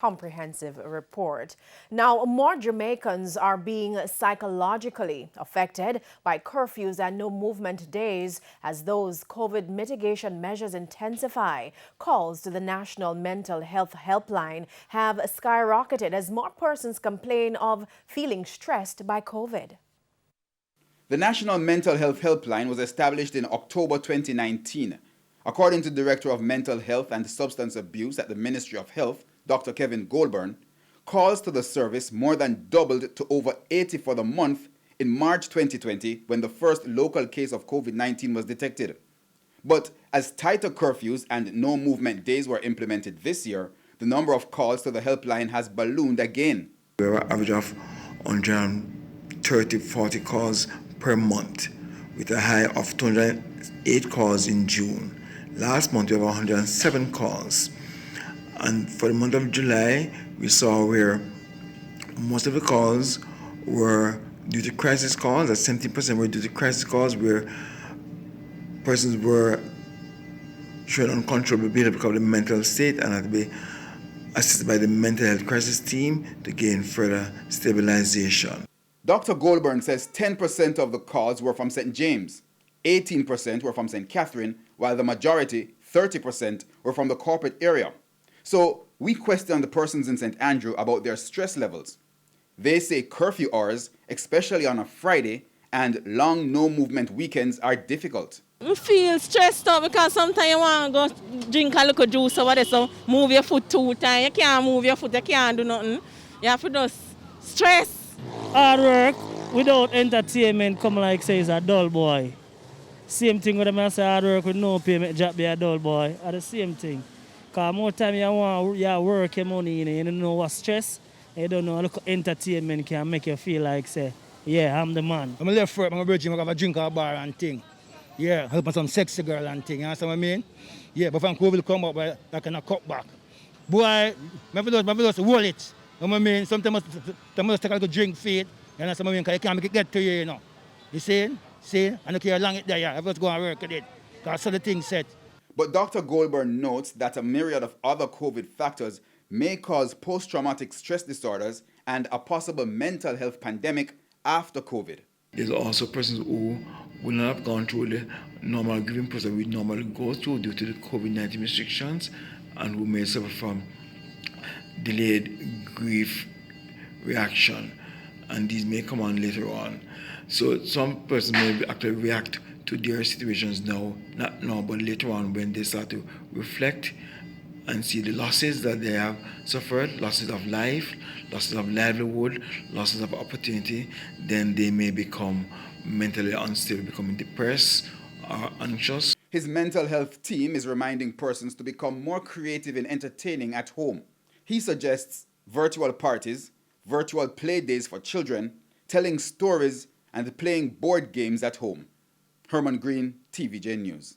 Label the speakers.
Speaker 1: Comprehensive report. Now, more Jamaicans are being psychologically affected by curfews and no movement days as those COVID mitigation measures intensify. Calls to the National Mental Health Helpline have skyrocketed as more persons complain of feeling stressed by COVID.
Speaker 2: The National Mental Health Helpline was established in October 2019. According to the Director of Mental Health and Substance Abuse at the Ministry of Health, Dr. Kevin Goldburn, calls to the service more than doubled to over 80 for the month in March 2020 when the first local case of COVID-19 was detected. But as tighter curfews and no movement days were implemented this year, the number of calls to the helpline has ballooned again.
Speaker 3: We have an average of 130-40 calls per month, with a high of 208 calls in June. Last month we have 107 calls. And for the month of July, we saw where most of the calls were due to crisis calls, that 70% were due to crisis calls, where persons were showing uncontrollable behavior because of the mental state and had to be assisted by the mental health crisis team to gain further stabilization.
Speaker 2: Dr. Goldburn says 10% of the calls were from St. James, 18% were from St. Catherine, while the majority, 30%, were from the corporate area. So we questioned the persons in St. Andrew about their stress levels. They say curfew hours, especially on a Friday, and long no-movement weekends are difficult.
Speaker 4: I feel stressed out because sometimes you want to go drink a little juice or whatever, so move your foot 2 times. You can't move your foot, you can't do nothing. You have to just stress.
Speaker 5: Hard work without entertainment come like say is a dull boy. Same thing with them, I say hard work with no payment job be a dull boy. Are the same thing. Because more time you want your work your money in it, you don't know what stress, you don't know a little entertainment can make you feel like say, yeah, I'm the man.
Speaker 6: I'm left for it, I'm going to have a drink at a bar and thing. Yeah, help some sexy girl and thing, you understand what I mean? Yeah, but when COVID come up, I can cut back. Boy, maybe just roll it. You know what I mean? Sometimes I must take a little drink for it. You understand what I mean? Because you can't make it get to you, you know. You see? See? And look how long it there, yeah. I just go and work at it. Because I saw the thing set.
Speaker 2: But Dr. Goldburn notes that a myriad of other COVID factors may cause post-traumatic stress disorders and a possible mental health pandemic after COVID.
Speaker 3: There's also persons who will not have gone through the normal grieving process we normally go through due to the COVID-19 restrictions and who may suffer from delayed grief reaction, and these may come on later on. So some persons may actually react to their situations now, not now, but later on when they start to reflect and see the losses that they have suffered, losses of life, losses of livelihood, losses of opportunity, then they may become mentally unstable, becoming depressed or anxious.
Speaker 2: His mental health team is reminding persons to become more creative in entertaining at home. He suggests virtual parties, virtual play days for children, telling stories, and playing board games at home. Herman Green, TVJ News.